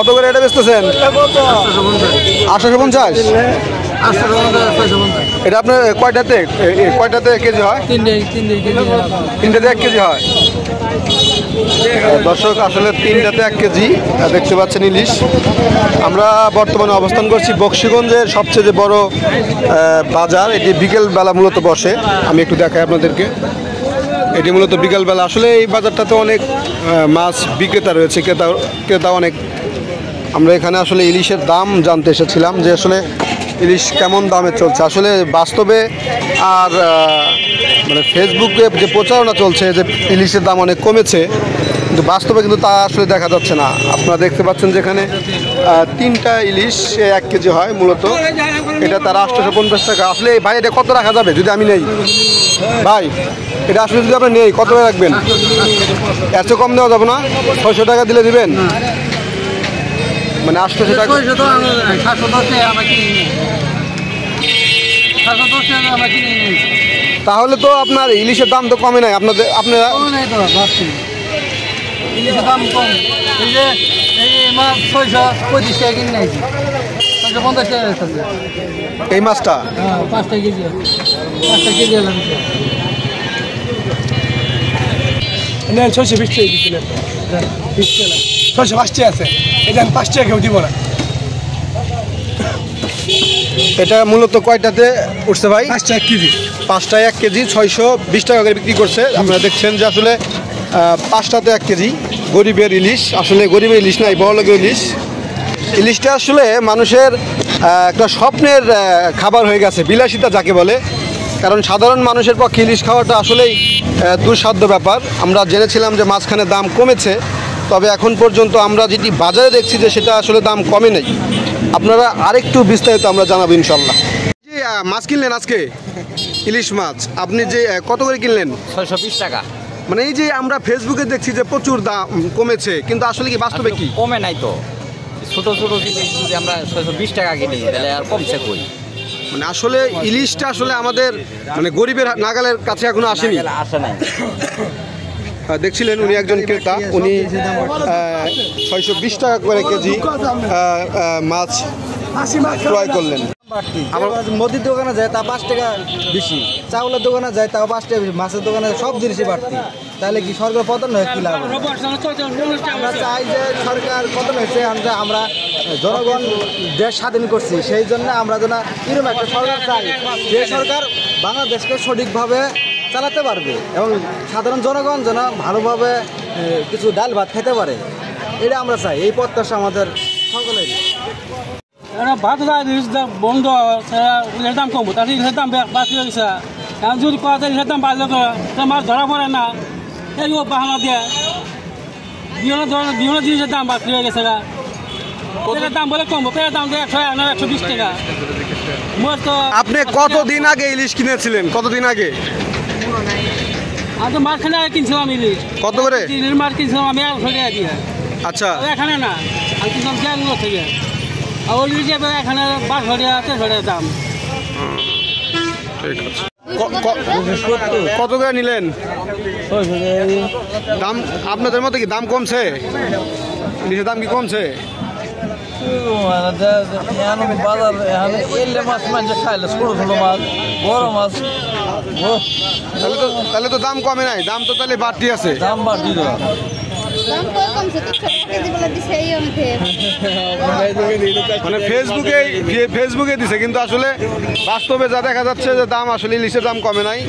কত করে এটা বেচতেছেন? 850। এটা আপনার কয়টাতে কেজি হয়? তিনটাতে 1 কেজি হয়। দর্শক আসলে 3টাতে 1 কেজি দেখতে পাচ্ছেন ইলিশ। আমরা বর্তমানে অবস্থান করছি বকশীগঞ্জের সবচেয়ে যে বড় বাজার, এটি বিকেলবেলা মূলত বসে। আমি একটু দেখাই আপনাদেরকে। এটি মূলত বিকেলবেলা। আসলে এই বাজারটাতে অনেক মাছ বিক্রেতা রয়েছে, ক্রেতা অনেক। আমরা এখানে আসলে ইলিশের দাম জানতে এসেছিলাম যে আসলে ইলিশ কেমন দামে চলছে। আসলে বাস্তবে আর মানে ফেসবুকে যে প্রচারণা চলছে যে ইলিশের দাম অনেক কমেছে, কিন্তু বাস্তবে কিন্তু তা আসলে দেখা যাচ্ছে না। আপনারা দেখতে পাচ্ছেন যেখানে 3টা ইলিশ 1 কেজি হয় মূলত। এটা তার 850 টাকা। আসলে ভাই এটা কত রাখা যাবে যদি আমি নেই? ভাই এটা আসলে যদি আপনি নেই কত করে রাখবেন? এত কম দেওয়া যাবে না? 600 টাকা দিলে দিবেন? মানে 800 টাকা। তাহলে তো আপনার ইলিশের দাম তো কমে নাই আপনারা ইলিশের দাম কম। এই যে এই মাছ 625 টাকা কিনে নিয়েছি, 650 টাকা। এই মাছটা 5টা কেজি 620 টাকা দিচ্ছিলেন। 605 টাকা আছে, এটা 5 টাকা কেউ দিব না। এটা মূলত কয়টাতে উঠছে ভাই? 5টা 1 কেজি। 5টায় 1 কেজি 620 টাকা করে বিক্রি করছে। আপনারা দেখছেন যে আসলে 5টাতে 1 কেজি গরিবের ইলিশ। আসলে গরিবের ইলিশ নাই, বড় লোকের ইলিশ। ইলিশটা আসলে মানুষের একটা স্বপ্নের খাবার হয়ে গেছে, বিলাসিতা যাকে বলে। কারণ সাধারণ মানুষের পক্ষে ইলিশ খাওয়াটা আসলেই দুঃসাধ্য ব্যাপার। আমরা জেনেছিলাম যে মাঝখানে দাম কমেছে, তবে এখন পর্যন্ত আমরা যেটি বাজারে দেখছি যে সেটা আসলে দাম কমে নেই। আপনারা আরেকটু বিস্তারিত আমরা জানাবো ইনশাল্লাহ। যে মাছ কিনলেন আজকে, ইলিশ মাছ আপনি যে কত করে কিনলেন? 620 টাকা। মানে এই যে আমরা ফেসবুকে দেখছি যে প্রচুর দাম কমেছে, কিন্তু আসলে কি বাস্তবে কি? কমে নাই তো। ছোট ছোট জিনিস যদি আমরা 620 টাকা কিনি তাহলে আর কমছে কই? মানে আসলে ইলিশটা আসলে আমাদের মানে গরিবের নাগালের কাছে এখনো আসেনি। আসে নাই। দেখছিলেন উনি একজন ক্রেতা, উনি 620 টাকা করে কেজি মাছ ক্রয় করলেন। মুদির দোকানে যায় তা 5 টাকা বেশি, চাউলের দোকানে যায় তাও 5 টাকা বেশি, মাছের দোকানে সব জিনিসই বাড়তি। তাহলে কি সরকার পতন হয়ে কি লাভ? আমরা চাই যে সরকার পতন হয়েছে, আমরা জনগণ দেশ স্বাধীন করছি, সেই জন্য আমরা যেন এরকম একটা সরকার চাই যে সরকার বাংলাদেশকে সঠিকভাবে চালাতে পারবে এবং সাধারণ জনগণ যেন ভালোভাবে কিছু ডাল ভাত খেতে পারে, এটা আমরা চাই। এই প্রত্যাশা আমাদের সকলেরই। ভাত বন্ধ ইলের দাম কম, তাহলে ইলের দাম বাড়তি হয়ে গেছে। এখন যদি কোয়া যায় ইলের দাম বাড়লে তো মাছ ধরা পড়ে না, এই বাহানা দিয়ে বিভিন্ন জিনিসের দাম বাড়তি হয়ে গেছে। পেঁয়াজের দাম বলে কম, পেঁয়াজের দাম 120 টাকা। আপনি কতদিন আগে ইলিশ কিনেছিলেন? কতদিন আগে? আমি তো মাঝখানে আগে কিনছিলাম ইলিশ। কত করে? ইলিশ মাছ কিনছিলাম আমি 100 টাকা দিয়ে। আচ্ছা, এখানে না, আমি কিনছিলাম জানগুলো থেকে। আর ওই ইলিশ এখানে 1200 টাকা 1300 টাকা দাম। ঠিক আছে। কত করে নিলেন? দাম আপনাদের মতো কি দাম কমছে? ইলিশের দাম কি কমছে? তাহলে তো দাম কমে নাই, দাম তো তাহলে বাড়তি আছে। দাম বাড়তি তো মানে ফেসবুকে দিছে, কিন্তু আসলে বাস্তবে যা দেখা যাচ্ছে যে দাম আসলে ইলিশের দাম কমে নাই।